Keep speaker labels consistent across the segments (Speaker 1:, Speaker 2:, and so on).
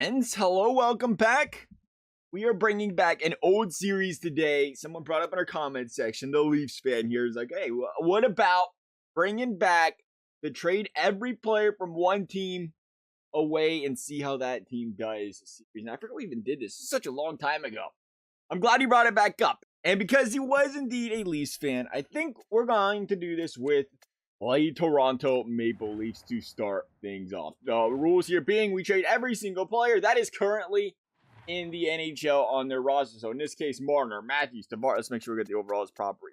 Speaker 1: friends, hello, welcome back. We are bringing back an old series today. Someone brought up in our comment section, the Leafs fan here is like, hey, what about bringing back to trade every player from one team away and see how that team does series. And I forgot we even did this such a long time ago. I'm glad you brought it back up. And because he was indeed a Leafs fan, I think we're going to do this with Toronto Maple Leafs to start things off. The rules here being we trade every single player that is currently in the NHL on their roster. So in this case, Marner, Matthews, Tavares. Let's make sure we get the overalls proper.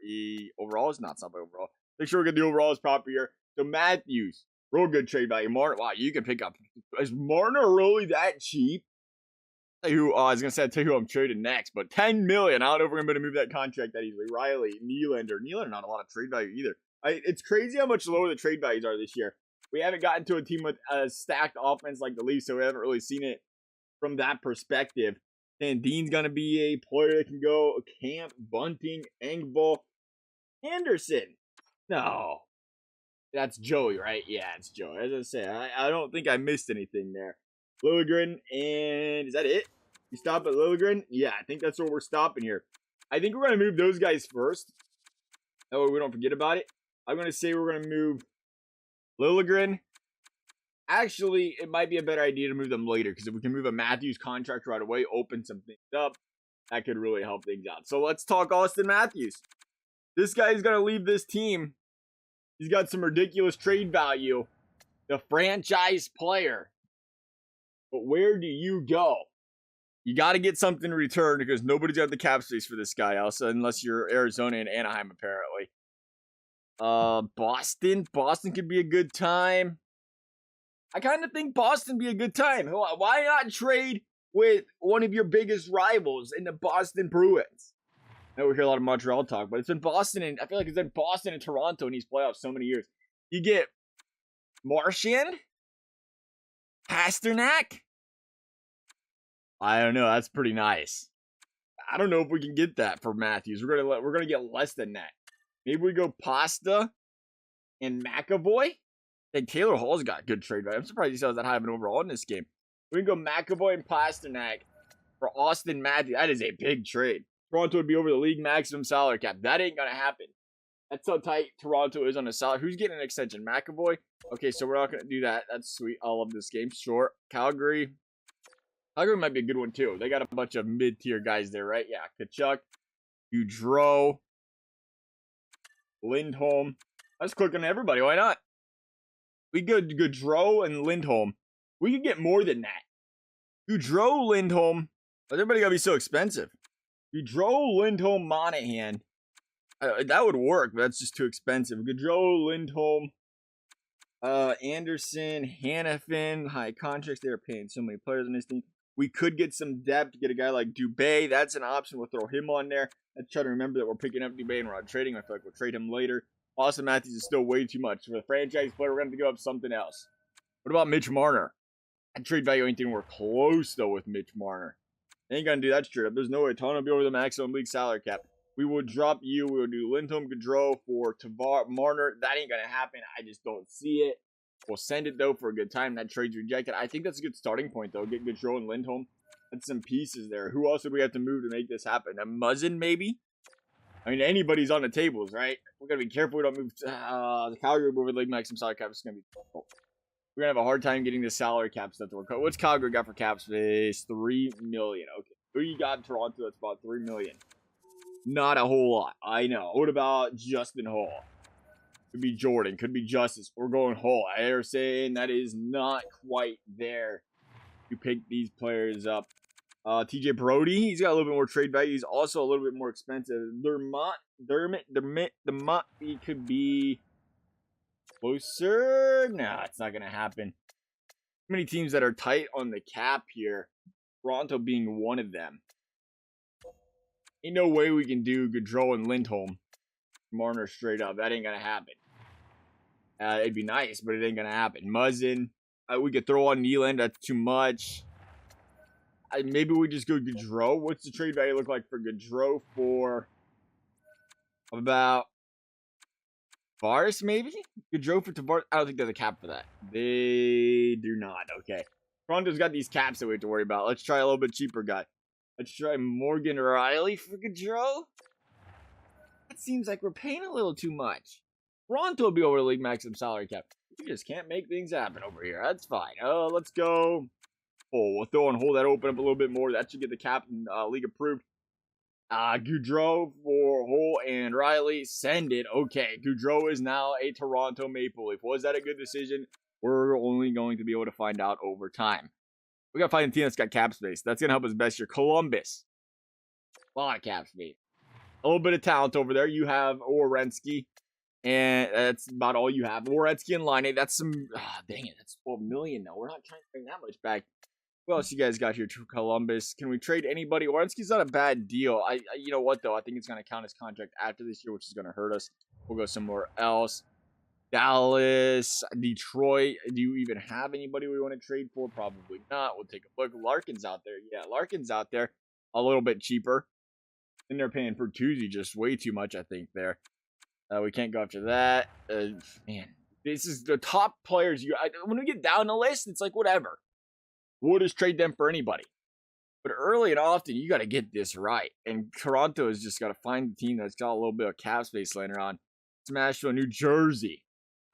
Speaker 1: Overalls? Not something overall. Make sure we get the overalls proper here. So Matthews, real good trade value. Marner, wow, you can pick up. Is Marner really that cheap? I was going to say, I'll tell you who I'm trading next, but $10 million. I don't know if we're going to move that contract that easily. Riley, Nylander, not a lot of trade value either. It's crazy how much lower the trade values are this year. We haven't gotten to a team with a stacked offense like the Leafs, so we haven't really seen it from that perspective. And Dean's going to be a player that can go Camp, Bunting, Engvall, Anderson. No. That's Joey, right? Yeah, it's Joey. As I say, I don't think I missed anything there. Liljegren, and is that it? You stop at Liljegren? Yeah, I think that's where we're stopping here. I think we're going to move those guys first. That way we don't forget about it. I'm going to say we're going to move Liljegren. Actually, it might be a better idea to move them later, because if we can move a Matthews contract right away, open some things up, that could really help things out. So let's talk Auston Matthews. This guy is going to leave this team. He's got some ridiculous trade value. The franchise player. But where do you go? You got to get something in return, because nobody's got the cap space for this guy, also, unless you're Arizona and Anaheim, apparently. Boston could be a good time. I kind of think Boston be a good time. Why not trade with one of your biggest rivals in the Boston Bruins? I know we hear a lot of Montreal talk, but it's been Boston, and I feel like it's been Boston and Toronto in these playoffs so many years. You get Marchand, Pasternak. I don't know. That's pretty nice. I don't know if we can get that for Matthews. We're gonna get less than that. Maybe we go Pasta and McAvoy. And Taylor Hall's got good trade value. I'm surprised he sells that high of an overall in this game. We can go McAvoy and Pasternak for Auston Matthews. That is a big trade. Toronto would be over the league maximum salary cap. That ain't gonna happen. That's how tight Toronto is on the salary. Who's getting an extension? McAvoy? Okay, so we're not gonna do that. That's sweet. I love this game. Sure. Calgary might be a good one too. They got a bunch of mid-tier guys there, right? Yeah. Kachuk, Gaudreau, Lindholm. Let's click on everybody. Why not? We go Gaudreau and Lindholm. We could get more than that. Gaudreau, Lindholm. But everybody gotta be so expensive. Gaudreau, Lindholm, Monahan. That would work, but that's just too expensive. Gaudreau, Lindholm, Anderson, Hannafin. High contracts. They are paying so many players on this team. We could get some depth. Get a guy like Dubé. That's an option. We'll throw him on there. Let's try to remember that we're picking up Dubé and we're not trading. I feel like we'll trade him later. Auston Matthews is still way too much. For the franchise player, we're going to have to go up something else. What about Mitch Marner? I'd trade value anything we're close, though, with Mitch Marner. Ain't going to do that straight up. There's no way. Toronto will be over the maximum league salary cap. We will drop you. We will do Lindholm, Gaudreau for Marner. That ain't going to happen. I just don't see it. We'll send it, though, for a good time. That trade's rejected. I think that's a good starting point, though. Get Gaudreau and Lindholm. That's some pieces there. Who else would we have to move to make this happen? A Muzzin, maybe? I mean, anybody's on the tables, right? We're going to be careful we don't move. The Calgary over the league maximum salary cap is going to be difficult. We're going to have a hard time getting the salary cap stuff to work out. What's Calgary got for cap space? $3 million. Okay. Who you got in Toronto that's about $3 million? Not a whole lot. I know. What about Justin Hall? Could be Jordan. Could be Justice. We're going Hall. I are saying that is not quite there to pick these players up. TJ Brody, he's got a little bit more trade value. He's also a little bit more expensive. Dermott, he could be closer. Nah, it's not going to happen. Too many teams that are tight on the cap here. Toronto being one of them. Ain't no way we can do Gaudreau and Lindholm. Marner straight up. That ain't going to happen. It'd be nice, but it ain't going to happen. Muzzin. We could throw on Nylander. That's too much. Maybe we just go Gaudreau. What's the trade value look like for Gaudreau for about Tavares, maybe? Gaudreau for Tavares? I don't think there's a cap for that. They do not. Okay. Toronto's got these caps that we have to worry about. Let's try a little bit cheaper guy. Let's try Morgan Riley for Gaudreau. That seems like we're paying a little too much. Toronto will be over the league maximum salary cap. We just can't make things happen over here. That's fine. Let's go. Oh, we'll throw and hold that open up a little bit more. That should get the captain league approved. Gaudreau for Hole and Riley. Send it. Okay, Gaudreau is now a Toronto Maple Leaf. Was that a good decision? We're only going to be able to find out over time. We got to find a team that's got cap space. That's going to help us best year. Columbus. A lot of cap space. A little bit of talent over there. You have Werenski. And that's about all you have. Werenski and Line. That's some... dang it. That's $12 million now. We're not trying to bring that much back. What else you guys got here to Columbus? Can we trade anybody? Werenski's not a bad deal. You know what, though? I think it's going to count his contract after this year, which is going to hurt us. We'll go somewhere else. Dallas, Detroit. Do you even have anybody we want to trade for? Probably not. We'll take a look. Larkin's out there. Yeah, Larkin's out there. A little bit cheaper. And they're paying for Tuesday just way too much, I think, there. We can't go after that. Man, this is the top players. When we get down the list, it's like, whatever. We'll just trade them for anybody. But early and often, you got to get this right. And Toronto has just got to find the team that's got a little bit of cap space laying around. Smashville, New Jersey.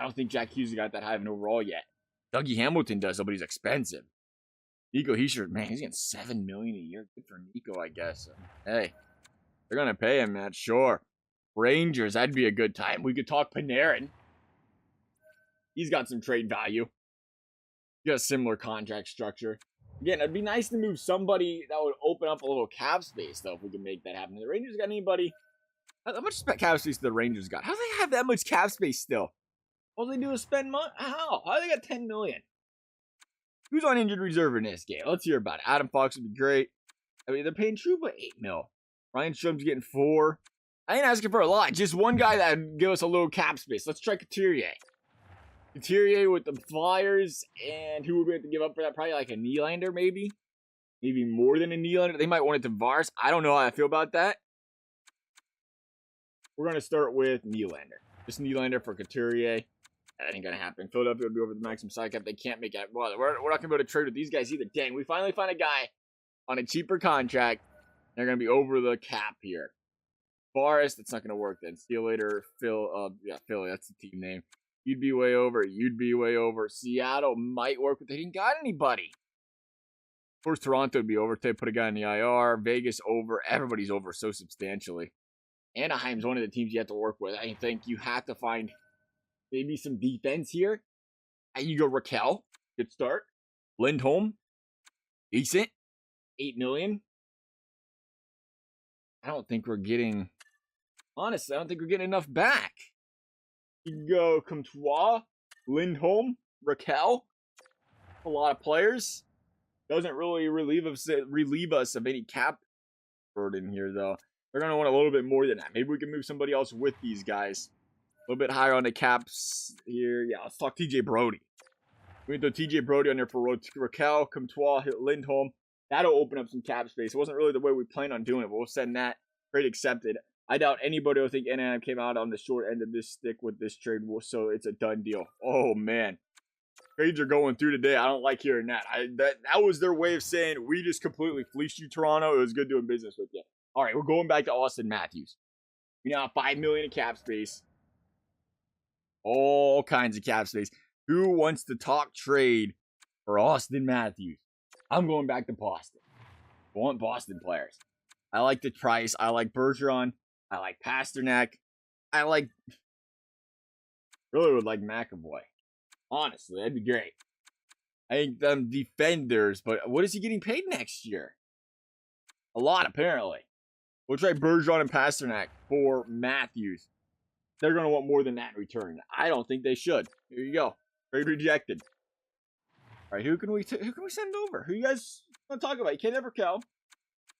Speaker 1: I don't think Jack Hughes got that high of an overall yet. Dougie Hamilton does, though, but he's expensive. Nico Hischier, man, he's getting $7 million a year. Good for Nico, I guess. Hey, they're going to pay him, man. Sure. Rangers, that'd be a good time. We could talk Panarin. He's got some trade value. He got a similar contract structure. Again, it'd be nice to move somebody that would open up a little cap space, though, if we could make that happen. The Rangers got anybody? How much cap space do the Rangers got? How do they have that much cap space still? All they do is spend money? How? How do they got $10 million? Who's on injured reserve in this game? Let's hear about it. Adam Fox would be great. I mean, they're paying Trouba $8 million. Ryan Strom's getting $4 million. I ain't asking for a lot. Just one guy that would give us a little cap space. Let's try Couturier. Couturier with the Flyers. And who would we have to give up for that? Probably like a Nylander, maybe? Maybe more than a Nylander. They might want it to Vars. I don't know how I feel about that. We're going to start with Nylander. Just Nylander for Couturier. That ain't going to happen. Philadelphia would be over the maximum salary cap. They can't make it. Well, we're not going to be able to trade with these guys either. Dang, we finally find a guy on a cheaper contract. They're going to be over the cap here. Forrest, that's not going to work then. See you later, Phil. Yeah, Philly, that's the team name. You'd be way over. You'd be way over. Seattle might work, but they didn't got anybody. Of course, Toronto would be over. They put a guy in the IR. Vegas over. Everybody's over so substantially. Anaheim's one of the teams you have to work with. I think you have to find maybe some defense here. And you go Raquel. Good start. Lindholm. Decent. $8 million. I don't think we're getting... Honestly, I don't think we're getting enough back. You go Comtois, Lindholm, Raquel. A lot of players. Doesn't really relieve us of any cap burden here, though. They're going to want a little bit more than that. Maybe we can move somebody else with these guys. A little bit higher on the caps here. Yeah, let's talk TJ Brody. We can throw TJ Brody on there for Raquel, Comtois, Lindholm. That'll open up some cap space. It wasn't really the way we planned on doing it, but we'll send that. Trade accepted. I doubt anybody will think Anaheim came out on the short end of this stick with this trade, so it's a done deal. Oh, man. Trades are going through today. I don't like hearing that. That was their way of saying, we just completely fleeced you, Toronto. It was good doing business with you. All right, we're going back to Auston Matthews. We now have $5 million in cap space. All kinds of cap space. Who wants to talk trade for Auston Matthews? I'm going back to Boston. I want Boston players. I like the price. I like Bergeron. I like Pasternak. I like... Really would like McAvoy. Honestly, that'd be great. I think them defenders, but what is he getting paid next year? A lot, apparently. We'll try Bergeron and Pasternak for Matthews. They're going to want more than that in return. I don't think they should. Here you go. Trade rejected. All right, who can we send over? Who you guys want to talk about? You can't have Raquel.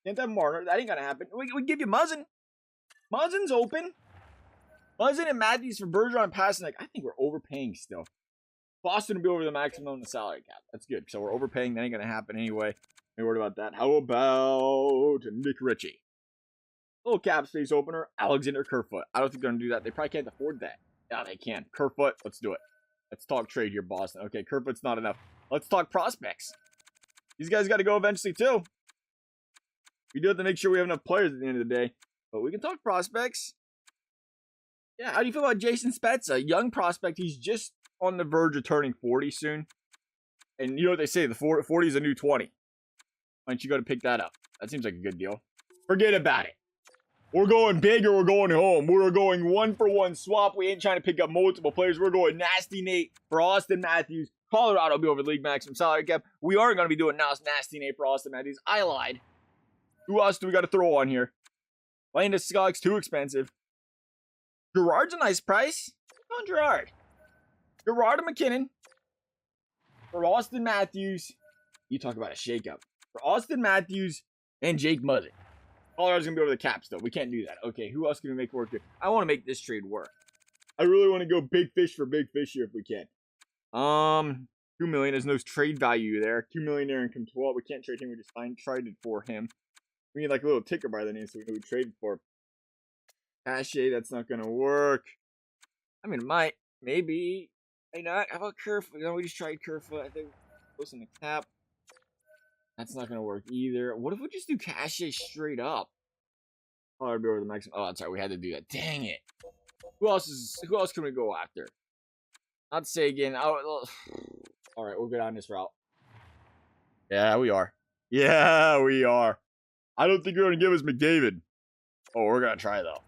Speaker 1: Can't have Marner. That ain't going to happen. We give you Muzzin. Muzzin's open. Muzzin and Matthews for Bergeron and Pasternak. I think we're overpaying still. Boston will be over the maximum on the salary cap. That's good. So we're overpaying. That ain't going to happen anyway. Ain't worried about that. How about Nick Ritchie? Little cap space opener. Alexander Kerfoot. I don't think they're going to do that. They probably can't afford that. Yeah, they can. Kerfoot. Let's do it. Let's talk trade here, Boston. Okay, Kerfoot's not enough. Let's talk prospects. These guys got to go eventually, too. We do have to make sure we have enough players at the end of the day. But we can talk prospects. Yeah, how do you feel about Jason Spezza? Young prospect. He's just on the verge of turning 40 soon. And you know what they say, the 40 is a new 20. Why don't you go to pick that up? That seems like a good deal. Forget about it. We're going big or we're going home. We're going 1-for-1 swap. We ain't trying to pick up multiple players. We're going Nasty Nate for Auston Matthews. Colorado will be over the league maximum salary cap. We aren't going to be doing Nasty Nate for Auston Matthews. I lied. Who else do we got to throw on here? Landon Scogg's too expensive. Gerard's a nice price. Come on, Gerard. Gerard and McKinnon. For Auston Matthews. You talk about a shakeup. For Auston Matthews and Jake Muzzin. Colorado's going to be over the caps, though. We can't do that. Okay, who else can we make work here? I want to make this trade work. I really want to go big fish for big fish here if we can. 2 million. There's no trade value there. 2 million there income 12. We can't trade him. We just traded for him. We need like a little ticker by the name so we know we traded for. Cache, that's not going to work. I mean, it might. Maybe. Hey, not. How about Kerfoot? No, we just tried Kerfoot. I think close in the cap. That's not going to work either. What if we just do Cache straight up? Oh, I'd be over the maximum. Oh, that's right. We had to do that. Dang it. Who else can we go after? Not Sagan. All right, we'll go down this route. Yeah, we are. Yeah, we are. I don't think you're going to give us McDavid. Oh, we're going to try, though.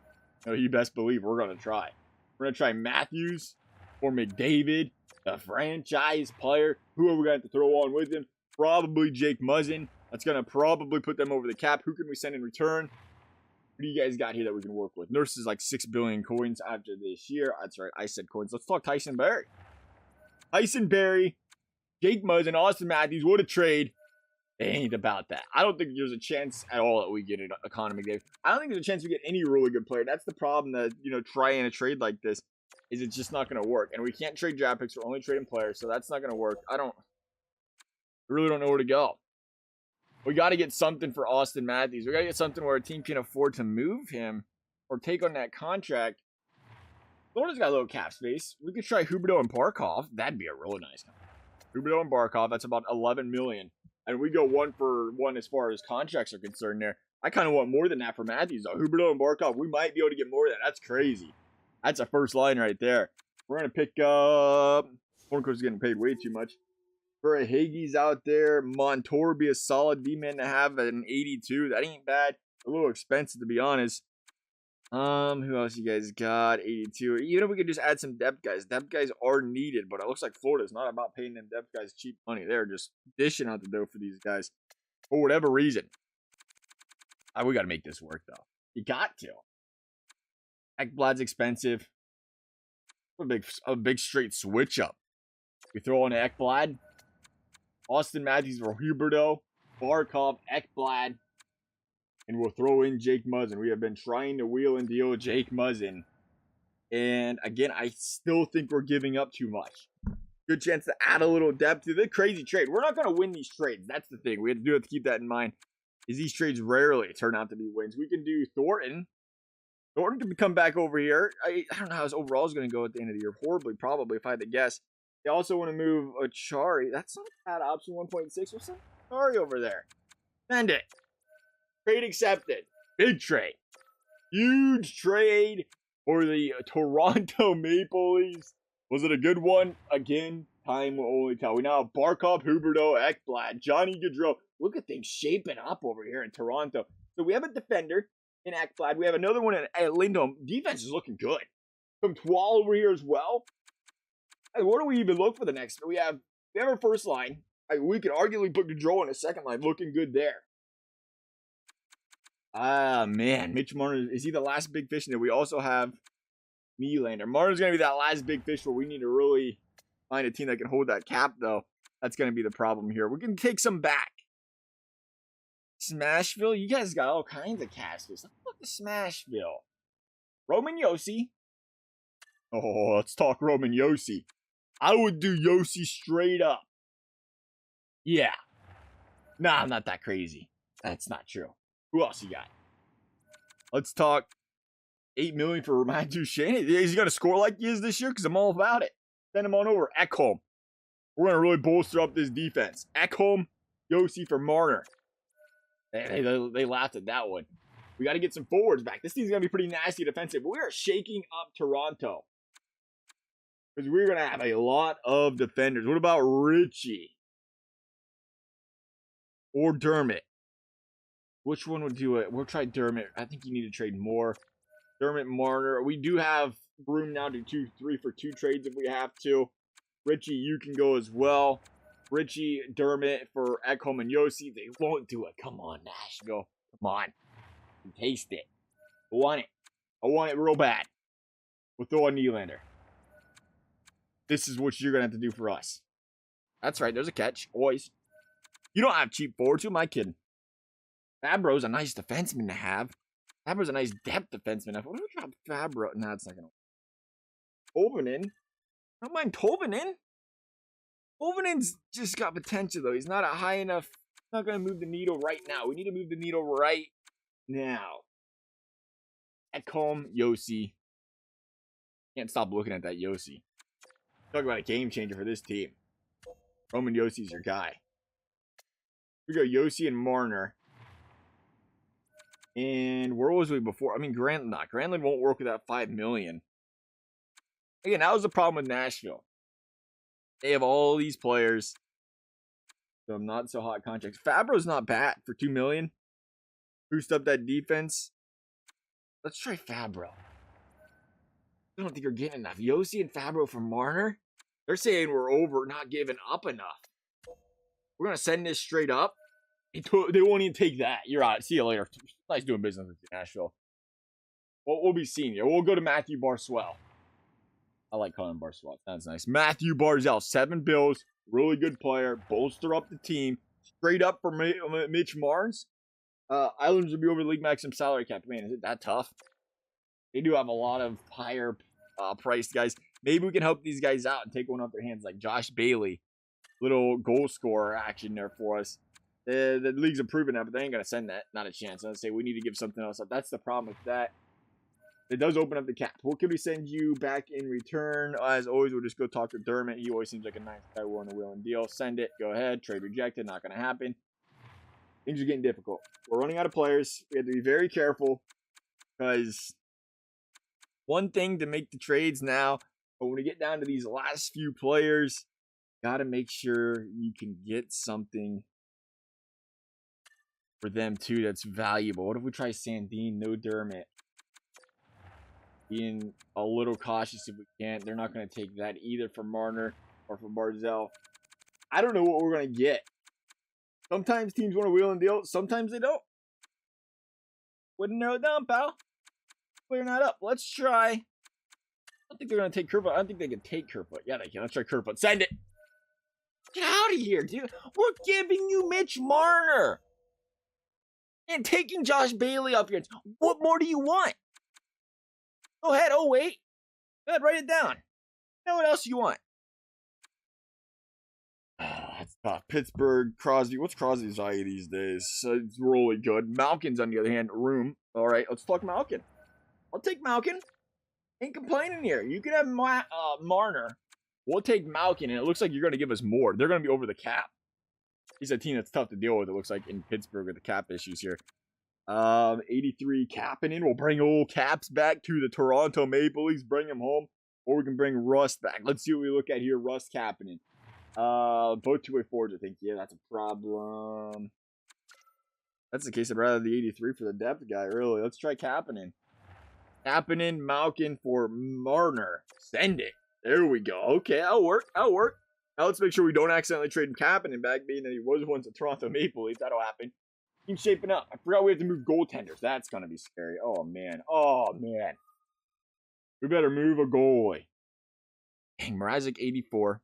Speaker 1: No, you best believe we're going to try. We're going to try Matthews or McDavid, the franchise player. Who are we going to have to throw on with him? Probably Jake Muzzin. That's going to probably put them over the cap. Who can we send in return? What do you guys got here that we can work with? Nurse is like 6 billion coins after this year. That's right. I said coins. Let's talk Tyson Barrie. Tyson Barrie, Jake Muzzin, Auston Matthews. What a trade. It ain't about that. I don't think there's a chance at all that we get an economy game. I don't think there's a chance we get any really good player. That's the problem that, trying a trade like this is it's just not going to work. And we can't trade draft picks. We're only trading players. So that's not going to work. I really don't know where to go. We got to get something for Auston Matthews. We got to get something where a team can afford to move him or take on that contract. Florida's got a little cap space. We could try Huberdeau and Barkov. That'd be a really nice contract. Huberdeau and Barkov, that's about 11 million. And we go 1-for-1 as far as contracts are concerned there. I kind of want more than that for Matthews, though. Huberdeau and Barkov, we might be able to get more of that. That's crazy. That's a first line right there. We're going to pick up... Hornco's getting paid way too much. For a Hagee's out there, Montour would be a solid D-man to have at an 82. That ain't bad. A little expensive, to be honest. Who else you guys got? 82. Even if we could just add some depth guys. Depth guys are needed, but it looks like Florida's not about paying them depth guys cheap money. They're just dishing out the dough for these guys. For whatever reason. We got to make this work, though. You got to. Ekblad's expensive. A big straight switch up. We throw on Ekblad. Auston Matthews for Huberdeau. Barkov, Ekblad. And we'll throw in Jake Muzzin. We have been trying to wheel and deal Jake Muzzin. And again, I still think we're giving up too much. Good chance to add a little depth to the crazy trade. We're not going to win these trades. That's the thing. We have to keep that in mind. Is these trades rarely turn out to be wins. We can do Thornton. Thornton can come back over here. I don't know how his overall is going to go at the end of the year. Horribly, probably, if I had to guess. They also want to move Achari. That's not a bad option. 1.6. What's that? Achari over there. Send it. Trade accepted. Big trade. Huge trade for the Toronto Maple Leafs. Was it a good one? Again, time will only tell. We now have Barkov, Huberdeau, Ekblad, Johnny Gaudreau. Look at things shaping up over here in Toronto. So we have a defender in Ekblad. We have another one at Lindholm. Defense is looking good. Some Twal over here as well. Hey, what do we even look for the next? We have our first line. We could arguably put Gaudreau in a second line. Looking good there. Ah, man. Mitch Marner, is he the last big fish? And then we also have Nylander. Marner's going to be that last big fish where we need to really find a team that can hold that cap, though. That's going to be the problem here. We can take some back. Smashville? You guys got all kinds of cast space. Let's look at Smashville. Roman Josi. Oh, let's talk Roman Josi. I would do Josi straight up. Yeah. Nah, I'm not that crazy. That's not true. Who else you got? Let's talk 8 million for Roman Duchesne. Is he going to score like he is this year? Because I'm all about it. Send him on over. Ekholm. We're going to really bolster up this defense. Ekholm, Yossi for Marner. They laughed at that one. We got to get some forwards back. This team's going to be pretty nasty defensive. We are shaking up Toronto. Because we're going to have a lot of defenders. What about Richie? Or Dermott? Which one would do it? We'll try Dermott. I think you need to trade more. Dermott, Marner. We do have room now to do 3 for 2 trades if we have to. Richie, you can go as well. Richie, Dermott for Ekholm and Yossi. They won't do it. Come on, Nashville. Come on. Taste it. I want it. I want it real bad. We'll throw a Nylander. This is what you're going to have to do for us. That's right. There's a catch. Always. You don't have cheap forwards. Who am I kidding? Fabro's a nice defenseman to have. Fabro's a nice depth defenseman. What do we drop Fabro? No, it's not going to work. Tolvanen. I don't mind Tolvanen. Tolvanen's just got potential, though. He's not a high enough. He's not going to move the needle right now. We need to move the needle right now. Ekholm, Yossi. Can't stop looking at that Yossi. Talk about a game changer for this team. Roman Yossi's your guy. We go Yossi and Marner. And where was we before? I mean, Granlund won't work with that $5 million. Again, that was the problem with Nashville. They have all these players. So I'm not so hot contracts. Fabro's not bad for $2 million. Boost up that defense. Let's try Fabro. I don't think you're getting enough. Yossi and Fabro for Marner. They're saying we're over, not giving up enough. We're going to send this straight up. They won't even take that. You're out. See you later. Nice doing business with you, Nashville. We'll be seeing you. We'll go to Matthew Barzal. I like calling him Barzal. That's nice. Matthew Barzal, 7 bills. Really good player. Bolster up the team. Straight up for Mitch Marnes. Islanders will be over the league maximum salary cap. Man, is it that tough? They do have a lot of higher priced guys. Maybe we can help these guys out and take one off their hands, like Josh Bailey. Little goal scorer action there for us. The league's improving that, but they ain't going to send that. Not a chance. I'd say we need to give something else up. That's the problem with that. It does open up the cap. What can we send you back in return? As always, we'll just go talk to Dermott. He always seems like a nice guy. We're on the wheel and deal. Send it. Go ahead. Trade rejected. Not going to happen. Things are getting difficult. We're running out of players. We have to be very careful because one thing to make the trades now, but when we get down to these last few players, got to make sure you can get something for them too that's valuable. What if we try Sandin, no Dermott? Being a little cautious if we can't. They're not going to take that either for Marner or for Barzal. I don't know what we're going to get. Sometimes teams want to wheel and deal. Sometimes they don't. Wouldn't narrow it down, pal. Clearing that up. Let's try. I don't think they're going to take Kerfoot. I don't think they can take Kerfoot. Yeah, they can. Let's try Kerfoot. Send it. Get out of here, dude. We're giving you Mitch Marner. And taking Josh Bailey up here. What more do you want? Go ahead. Oh, wait. Go ahead. Write it down. Know what else you want? That's tough. Pittsburgh, Crosby. What's Crosby's value these days? It's really good. Malkin's, on the other hand, room. All right, let's talk Malkin. I'll take Malkin. Ain't complaining here. You can have Marner. We'll take Malkin, and it looks like you're going to give us more. They're going to be over the cap. He's a team that's tough to deal with, it looks like, in Pittsburgh with the cap issues here. 83 Kapanen. We'll bring old Caps back to the Toronto Maple Leafs. Bring him home. Or we can bring Rust back. Let's see what we look at here. Rust Kapanen. Both two-way forwards, I think. Yeah, that's a problem. That's the case. I'd rather the 83 for the depth guy, really. Let's try Kapanen. Kapanen, Malkin for Marner. Send it. There we go. Okay, that'll work. That'll work. Now let's make sure we don't accidentally trade Kapanen back, being that he was once a Toronto Maple Leaf. That'll happen. Keep shaping up. I forgot we have to move goaltenders. That's going to be scary. Oh, man. Oh, man. We better move a goalie. Dang, Mrazek 84.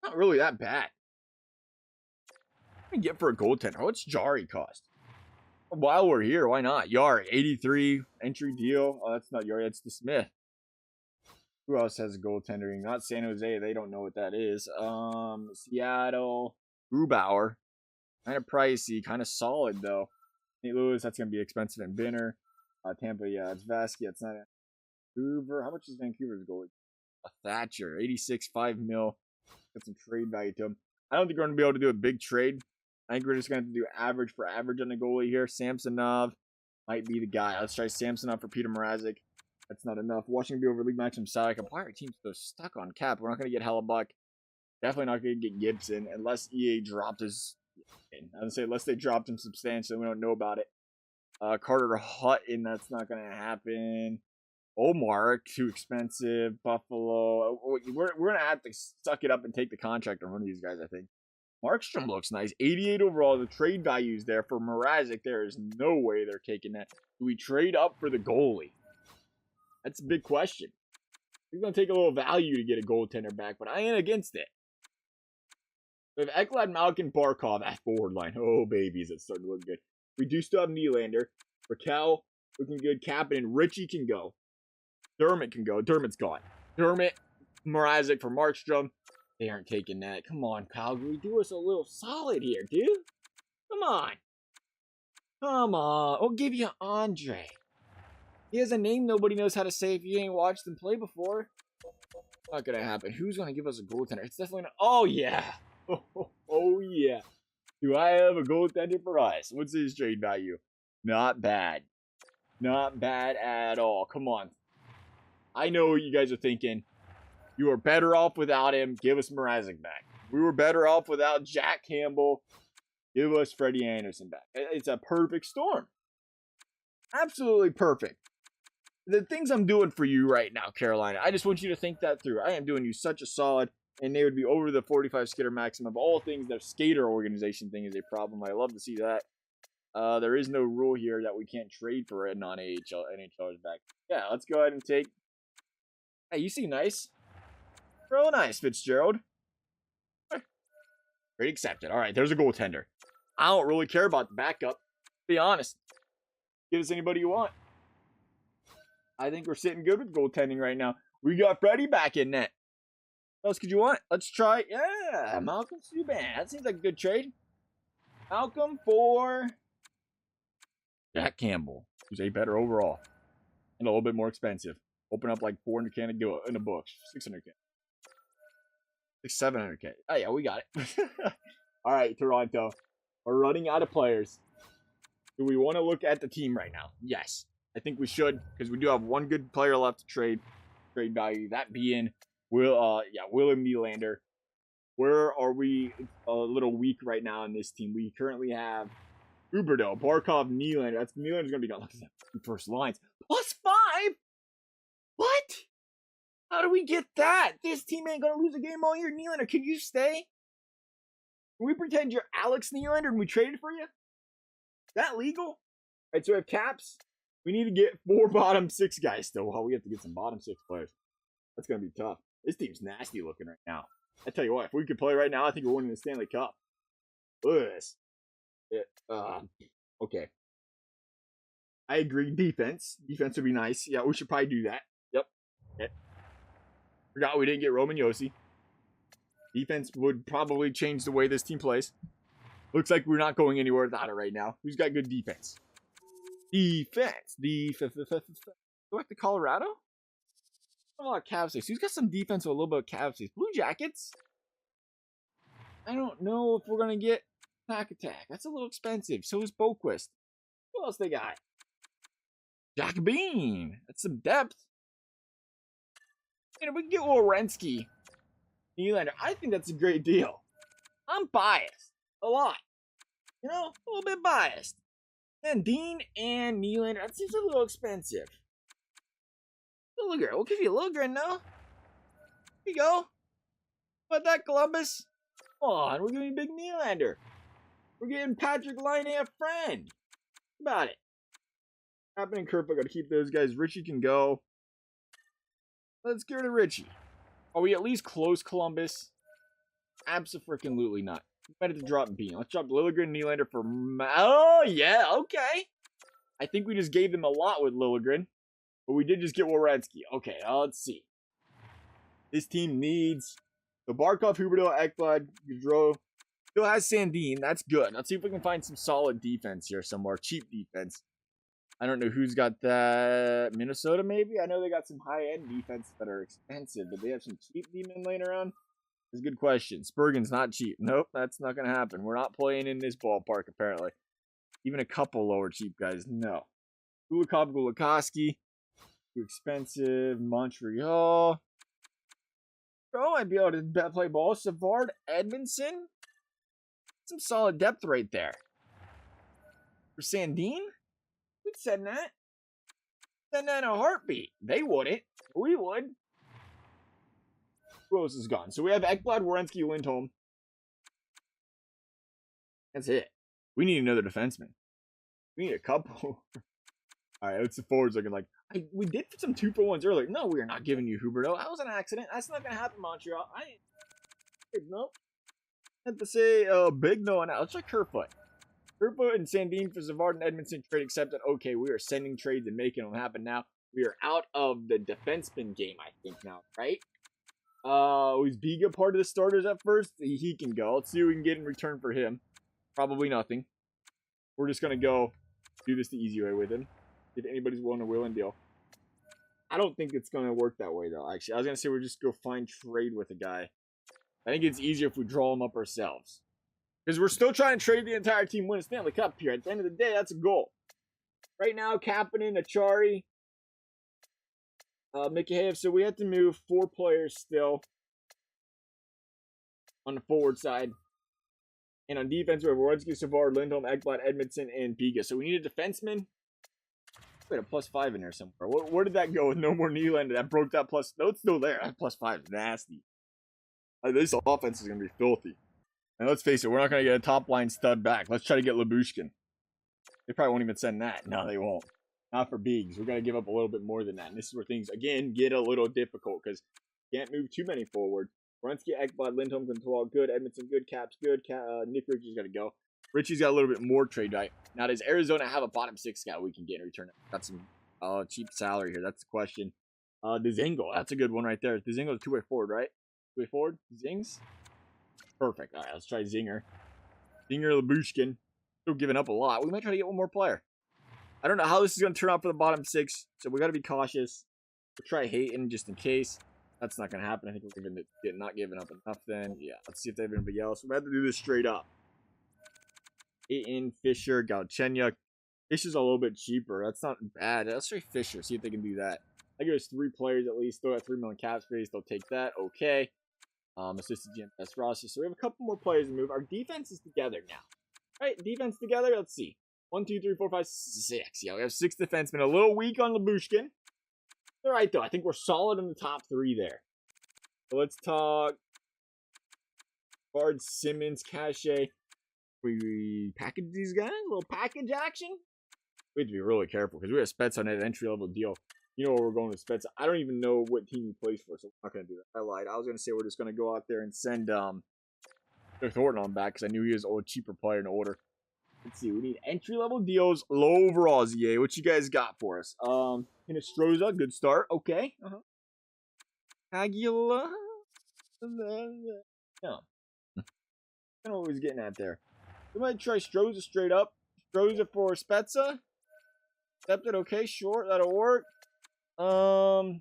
Speaker 1: Not really that bad. What do we get for a goaltender? What's Jari cost? While we're here, why not? Jari, 83 entry deal. Oh, that's not Jari. That's the Smith. Who else has a goaltendering? Not San Jose. They don't know what that is. Seattle. Grubauer. Kind of pricey. Kind of solid, though. St. Louis, that's going to be expensive. And Binner. Tampa, yeah. It's Vasquez. It's not Vancouver. How much is Vancouver's goalie? A Thatcher. 86, 5 mil. Got some trade value to him. I don't think we're going to be able to do a big trade. I think we're just going to have to do average for average on the goalie here. Samsonov might be the guy. Let's try Samsonov for Peter Mrazek. That's not enough. Washington be over league maximum salary. Why are our teams so stuck on cap? We're not going to get Hellebuck. Definitely not going to get Gibson unless EA dropped his. I would say unless they dropped him substantially. We don't know about it. Carter Hutton. That's not going to happen. Omar, too expensive. Buffalo. We're going to have to suck it up and take the contract on one of these guys, I think. Markstrom looks nice. 88 overall. The trade value is there. For Mrazek, there is no way they're taking that. Do we trade up for the goalie? That's a big question. It's going to take a little value to get a goaltender back, but I ain't against it. We have Ekblad, Malkin, Barkov at forward line. Oh, babies, it's starting to look good. We do still have Nylander. Raquel looking good. Kapanen. Richie can go. Dermott can go. Dermott's gone. Dermott, Mrazek for Markstrom. They aren't taking that. Come on, Calgary. Do us a little solid here, dude. Come on. Come on. I'll give you Andre. He has a name nobody knows how to say if you ain't watched him play before. Not going to happen. Who's going to give us a goaltender? It's definitely not. Oh, yeah. Oh, yeah. Do I have a goaltender for us? What's his trade value? Not bad. Not bad at all. Come on. I know what you guys are thinking. You are better off without him. Give us Mrazek back. We were better off without Jack Campbell. Give us Freddie Anderson back. It's a perfect storm. Absolutely perfect. The things I'm doing for you right now, Carolina, I just want you to think that through. I am doing you such a solid, and they would be over the 45 skater maximum. Of all things, the skater organization thing is a problem. I love to see that. There is no rule here that we can't trade for a non-AHL NHLers back. Yeah, let's go ahead and take. Hey, you seem nice. Real nice, Fitzgerald. Great, accepted. All right, there's a goaltender. I don't really care about the backup. Be honest. Give us anybody you want. I think we're sitting good with goaltending right now. We got Freddie back in net. What else could you want? Let's try. Yeah, Malcolm Subban. That seems like a good trade. Malcolm for Jack Campbell, who's a better overall and a little bit more expensive. Open up like 400K in the books. 600K. 700K. Oh, yeah, we got it. All right, Toronto. We're running out of players. Do we want to look at the team right now? Yes. I think we should, because we do have one good player left to trade value. That being William Nylander. Where are we a little weak right now in this team? We currently have Huberdeau, Barkov, Nylander. Nylander's going to be gone. Look at that. First lines. +5? What? How do we get that? This team ain't going to lose a game all year. Nylander, can you stay? Can we pretend you're Alex Nylander and we traded for you? Is that legal? All right, so we have caps. We need to get 4 bottom 6 guys still. Well, we have to get some bottom 6 players. That's going to be tough. This team's nasty looking right now. I tell you what, if we could play right now, I think we're winning the Stanley Cup. Look at this. Okay. I agree. Defense. Defense would be nice. Yeah, we should probably do that. Yep. Okay. Forgot we didn't get Roman Josi. Defense would probably change the way this team plays. Looks like we're not going anywhere without it right now. Who's got good defense? Defense. Go back to Colorado? A lot of Cavs saves. Who's got some defense with a little bit of Cavs saves? Blue Jackets? I don't know if we're going to get Attack. That's a little expensive. So is Boquist. Who else they got? Jack Bean. That's some depth. You know, we can get Werenski. Nylander. I think that's a great deal. I'm biased. A lot. You know, a little bit biased. And Dean and Nylander. That seems a little expensive. Liljegren. We'll give you Liljegren now. Here you go. What that, Columbus? Come on, we're giving Big Nylander. We're getting Patrick Laine a friend. Think about it. Happening Kerfoot. Got to keep those guys. Richie can go. Let's get rid of Richie. Are we at least close, Columbus? Abso-freaking-lutely not. We might have to drop Bean. Let's drop Liljegren and Nylander for... Oh, yeah, okay. I think we just gave them a lot with Liljegren. But we did just get Werenski. Okay, let's see. This team needs... So Barkov, Huberdeau, Ekblad, Gaudreau. Still has Sandin. That's good. Let's see if we can find some solid defense here somewhere. Cheap defense. I don't know who's got that. Minnesota, maybe? I know they got some high-end defense that are expensive, but they have some cheap demon laying around. That's a good question. Spurgeon's not cheap. Nope, that's not going to happen. We're not playing in this ballpark, apparently. Even a couple lower cheap guys, no. Gulakowski, too expensive. Montreal. Oh, I'd be able to play ball. Savard, Edmondson. Some solid depth right there. For Sandin? We'd send that. Send that in a heartbeat. They wouldn't. We would. Who else is gone? So we have Ekblad, Werenski, Lindholm. That's it. We need another defenseman. We need a couple. All right, what's the forwards looking like? We did for some 2-for-1s earlier. No, we are not giving you Huberto. That was an accident. That's not going to happen, Montreal. Nope. I have to say big no on that. Let's try Kerfoot. Kerfoot and Sandin for Savard and Edmondson trade accepted. Okay, we are sending trades and making them happen now. We are out of the defenseman game, I think, now, right? Was Biga part of the starters at first? He can go. Let's see what we can get in return for him. Probably nothing. We're just going to go do this the easy way with him. If anybody's willing to will and deal. I don't think it's going to work that way, though, actually. I was going to say we're just go find trade with a guy. I think it's easier if we draw him up ourselves. Because we're still trying to trade the entire team, win a Stanley Cup here. At the end of the day, that's a goal. Right now, Kapanen, Achari, Mikheyev. So we have to move 4 players still on the forward side. And on defense, we have Werenski, Savard, Lindholm, Ekblad, Edmondson, and Biga. So we need a defenseman. We had a +5 in there somewhere. Where did that go with no more Nylander? That broke that plus. No, it's still there. That +5 is nasty. This offense is going to be filthy. And let's face it, we're not going to get a top-line stud back. Let's try to get Lyubushkin. They probably won't even send that. No, they won't. Not for Biggs. We're going to give up a little bit more than that. And this is where things, again, get a little difficult because you can't move too many forward. Werenski, Ekblad, Lindholm, Control, good. Edmondson, good. Caps, good. Nick Ritchie's got to go. Ritchie's got a little bit more trade value. Now, does Arizona have a bottom 6 guy we can get in return? Got some cheap salary here. That's the question. Dzingel. That's a good one right there. Dzingel is 2-way forward, right? 2-way forward? Zings? Perfect. All right, let's try Zinger. Zinger, Lyubushkin. Still giving up a lot. We might try to get one more player. I don't know how this is going to turn out for the bottom 6, so we got to be cautious. We'll try Hayton just in case. That's not going to happen. I think we're going to not giving up enough then. Yeah, let's see if they have anybody else. We have to do this straight up. Hayton, Fisher, Galchenyuk. Fisher's a little bit cheaper. That's not bad. Let's try Fisher. See if they can do that. I give us 3 players at least. Still got 3 million cap space. They'll take that. Okay. Assistant GM best roster. So we have a couple more players to move. Our defense is together now. All right, defense together. Let's see. 1, 2, 3, 4, 5, 6. Yeah, we have 6 defensemen. A little weak on Lyubushkin. All right, though. I think we're solid in the top 3 there. So let's talk Bard, Simmons, Cache. We package these guys? A little package action? We have to be really careful because we have Spets on that entry-level deal. You know where we're going with Spets. I don't even know what team he plays for, so we're not going to do that. I lied. I was going to say we're just going to go out there and send Thornton on back because I knew he was a cheaper player in order. Let's see. We need entry-level deals, low overalls, EA. What you guys got for us? Hinostroza, good start. Okay. Aguila. No. Kind of what he's getting at there. We might try Stroza straight up. Stroza for Spezza. Accepted. Okay, sure. That'll work. Calgary,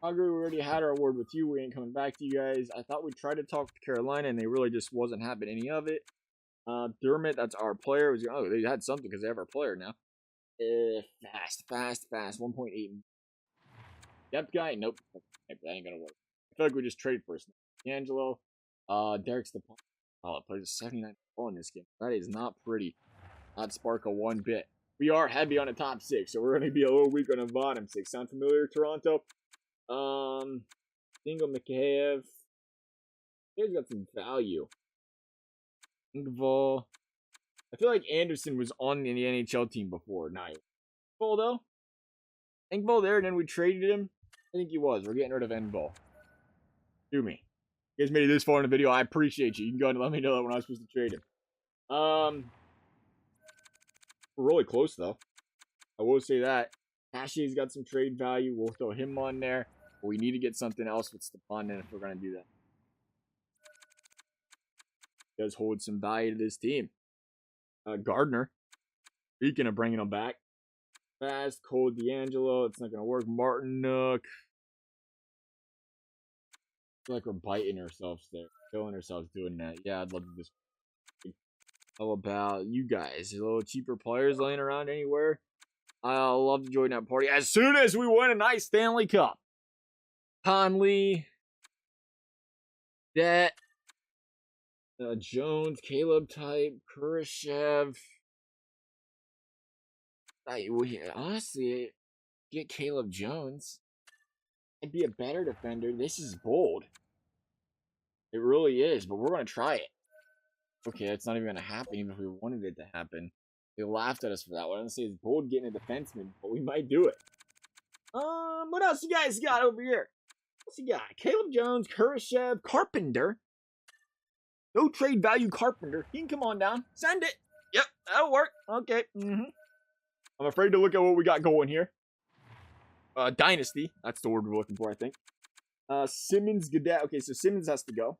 Speaker 1: we already had our word with you. We ain't coming back to you guys. I thought we'd try to talk to Carolina, and they really just wasn't having any of it. Dermott, that's our player. Oh, they had something because they have our player now. Fast. 1.8. Depth guy? Nope. That ain't gonna work. I feel like we just traded first. Angelo. Derek Stepan. Oh, plays a 79 in this game. That is not pretty. Not Sparkle one bit. We are heavy on the top 6, so we're going to be a little weak on the bottom 6. Sound familiar, Toronto? Dingle, Mikheyev. He's got some value. Engvall. I feel like Anderson was on the NHL team before. Nah, Engvall, though? Engvall there, and then we traded him? I think he was. We're getting rid of Engvall. Do me. You guys made it this far in the video. I appreciate you. You can go ahead and let me know that when I was supposed to trade him. We're really close, though. I will say that. Cache's got some trade value. We'll throw him on there. But we need to get something else with Stepan in if we're going to do that. He does hold some value to this team. Gardner. Speaking of bringing him back. Fast, Cole D'Angelo. It's not going to work. Martin Nook. feel like we're biting ourselves there. Killing ourselves doing that. Yeah, I'd love to just... How about you guys? A little cheaper players laying around anywhere? I'll love to join that party as soon as we win a nice Stanley Cup. Conley. Det. Jones. Caleb type. Kurashev. Honestly, get Caleb Jones. I'd be a better defender. This is bold. It really is, but we're going to try it. Okay, it's not even going to happen, even if we wanted it to happen. They laughed at us for that. What I'm going to say is bold getting a defenseman, but we might do it. What else you guys got over here? What's you got? Caleb Jones, Kurashev, Carpenter. No trade value Carpenter. He can come on down. Send it. Yep, that'll work. Okay. I'm afraid to look at what we got going here. Dynasty. That's the word we're looking for, I think. Simmons, Gadet. Okay, so Simmons has to go.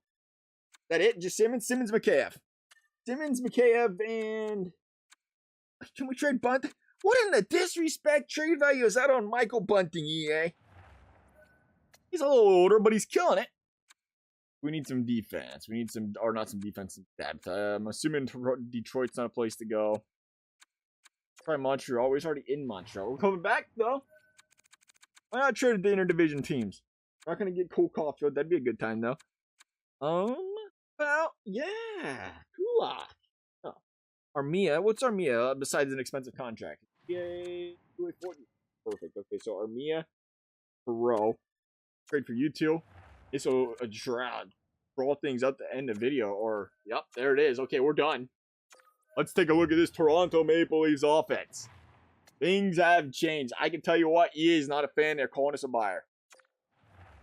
Speaker 1: That it? Just Simmons? Simmons, Mikheyev. Simmons, Mikheyev, and... Can we trade Bunting? What in the disrespect trade value is that on Michael Bunting, EA? He's a little older, but he's killing it. We need some defense. We need some... Or not some defense, some depth. I'm assuming Detroit's not a place to go. Try Montreal. We're already in Montreal. We're coming back, though. Why not trade the interdivision teams? We're not going to get Cole Caulfield. That'd be a good time, though. Well, yeah. Kulak. Oh. Armia. What's Armia besides an expensive contract? Yay. 240. Perfect. Okay, so Armia. Perot. Trade for you two. Okay, so a draw things up to end the video. Or, yep, there it is. Okay, we're done. Let's take a look at this Toronto Maple Leafs offense. Things have changed. I can tell you what, EA is not a fan. They're calling us a buyer.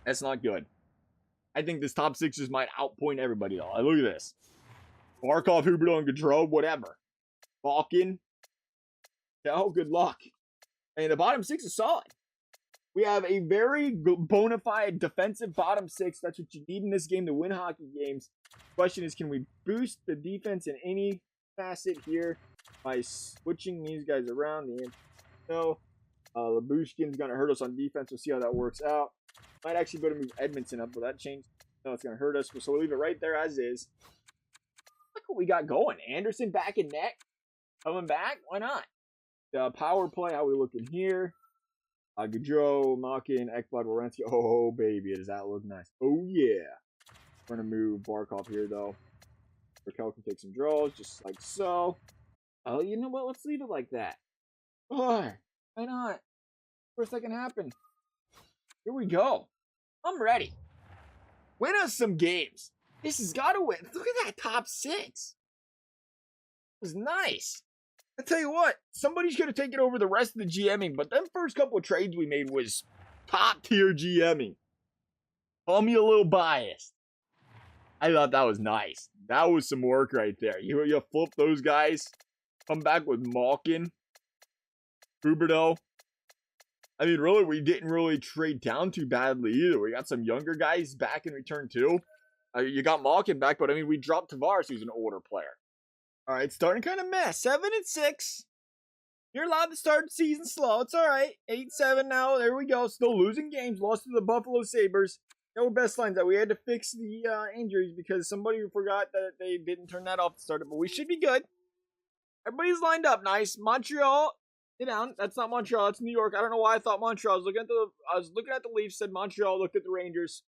Speaker 1: That's not good. I think this top six just might outpoint everybody, though. Look at this. Barkov, Huberdeau, and Gaudreau, whatever. Balkin. Oh, good luck. And the bottom six is solid. We have a very bona fide defensive bottom six. That's what you need in this game to win hockey games. Question is, can we boost the defense in any facet here by switching these guys around? The answer is no. Labushkin's going to hurt us on defense. We'll see how that works out. Might actually go to move Edmondson up, but that changed. No, it's going to hurt us. So we'll leave it right there as is. Look what we got going. Anderson back in net. Coming back. Why not? The power play. How we looking here? Gaudreau, Malkin, Ekblad, Werenski. Oh, baby. Does that look nice? Oh, yeah. We're going to move Barkov here, though. Raquel can take some draws, just like so. Oh, you know what? Let's leave it like that. Oh, why not? Worst that can happen. Here we go. I'm ready. Win us some games. This has got to win. Look at that top six. It was nice. I tell you what, somebody's going to take it over the rest of the GMing, but them first couple of trades we made was top tier GMing. Call me a little biased. I thought that was nice. That was some work right there. You flip those guys. Come back with Malkin. Huberdeau. I mean, really, we didn't really trade down too badly either. We got some younger guys back in return, too. You got Malkin back, but I mean, we dropped Tavares, who's an older player. All right, starting kind of mess. 7-6. You're allowed to start the season slow. It's all right. 8-7 now. There we go. Still losing games. Lost to the Buffalo Sabres. No best lines that we had to fix the injuries because somebody forgot that they didn't turn that off to start it. But we should be good. Everybody's lined up nice. Montreal, get down. That's not Montreal. It's New York. I don't know why I thought Montreal. I was looking at the Leafs. Said Montreal. Looked at the Rangers.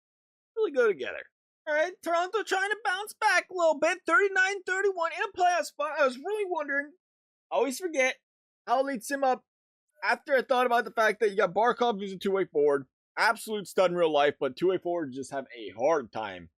Speaker 1: Really go together. All right, Toronto trying to bounce back a little bit. 39-31 in a playoff spot. I was really wondering. I always forget how leads him up after I thought about the fact that you got Barkov who's a two-way forward. Absolute stud in real life, but two-way forwards just have a hard time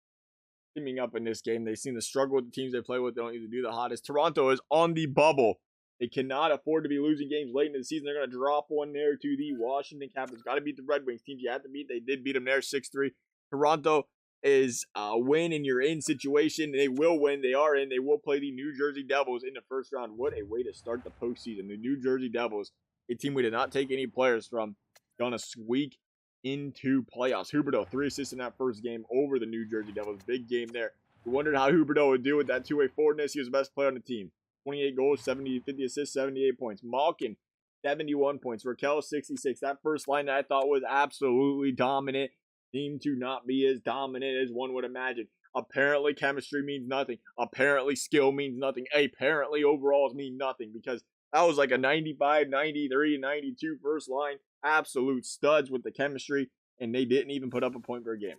Speaker 1: teaming up in this game. They seem to struggle with the teams they play with. They don't usually do the hottest. Toronto is on the bubble. They cannot afford to be losing games late in the season. They're going to drop one there to the Washington Capitals. Got to beat the Red Wings. Teams you have to beat. They did beat them there 6-3. Toronto is a win and you're in situation. They will win. They are in. They will play the New Jersey Devils in the first round. What a way to start the postseason. The New Jersey Devils, a team we did not take any players from, gonna squeak into playoffs. Huberdeau, 3 assists in that first game over the New Jersey Devils. Big game there. We wondered how Huberdeau would do with that two-way forwardness. He was the best player on the team. 28 goals, 50 assists, 78 points. Malkin, 71 points. Raquel, 66. That first line that I thought was absolutely dominant. seem to not be as dominant as one would imagine. Apparently, chemistry means nothing. Apparently, skill means nothing. Apparently, overalls mean nothing because that was like a 95, 93, 92 first line. Absolute studs with the chemistry, and they didn't even put up a point per game.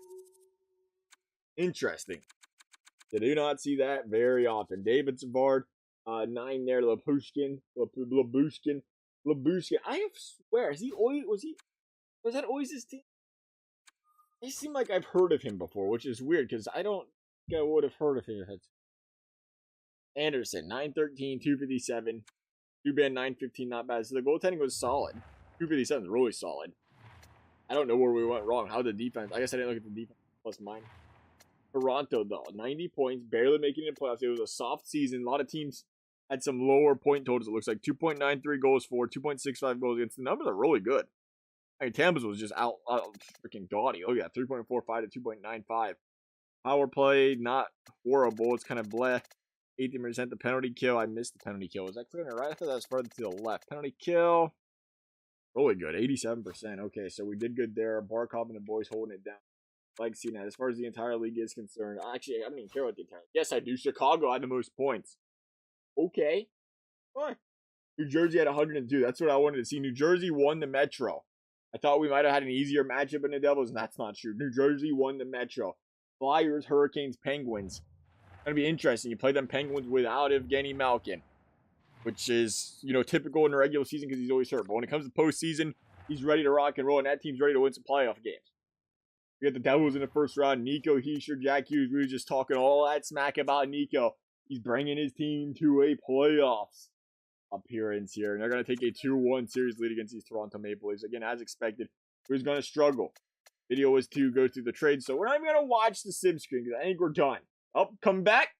Speaker 1: Interesting. You do not see that very often. David Savard, 9 there. Labushkin. I swear, was that Oiz's team? It seemed like I've heard of him before, which is weird because I don't think I would have heard of him. Anderson, 913, 257. Subban, 915, not bad. So the goaltending was solid. 257 is really solid. I don't know where we went wrong. How the defense, I guess I didn't look at the defense plus mine. Toronto, though, 90 points, barely making it in playoffs. It was a soft season. A lot of teams had some lower point totals. It looks like 2.93 goals for, 2.65 goals against. The numbers are really good. I mean, Tampa's was just out freaking gaudy. Oh, yeah, 3.45 to 2.95. Power play, not horrible. It's kind of bleh. 18%. The penalty kill, I missed the penalty kill. Was that clear right? I thought that was further to the left. Penalty kill, really good. 87%. Okay, so we did good there. Barkov and the boys holding it down. Like seeing that. As far as the entire league is concerned, actually, I don't even care about the entire. Yes, I do. Chicago had the most points. Okay. Fine. New Jersey had 102. That's what I wanted to see. New Jersey won the Metro. I thought we might have had an easier matchup in the Devils, and that's not true. New Jersey won the Metro. Flyers, Hurricanes, Penguins. It's going to be interesting. You play them Penguins without Evgeny Malkin, which is, typical in the regular season because he's always hurt. But when it comes to postseason, he's ready to rock and roll, and that team's ready to win some playoff games. We got the Devils in the first round. Nico Hischier, Jack Hughes. We were just talking all that smack about Nico. He's bringing his team to a playoffs appearance here. And they're going to take a 2-1 series lead against these Toronto Maple Leafs. Again, as expected, who's going to struggle. Video was to go through the trade, so we're not even going to watch the sim screen because I think we're done. Oh, coming back.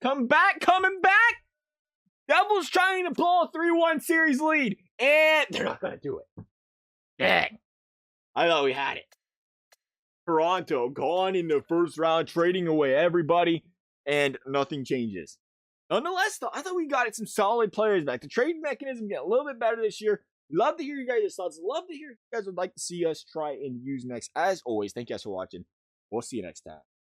Speaker 1: Devils trying to pull a 3-1 series lead, and they're not going to do it. Dang. I thought we had it. Toronto gone in the first round, trading away everybody, and nothing changes. Nonetheless, though, I thought we got some solid players back. The trade mechanism get a little bit better this year. Love to hear you guys' thoughts. Love to hear if you guys would like to see us try and use next. As always, thank you guys for watching. We'll see you next time.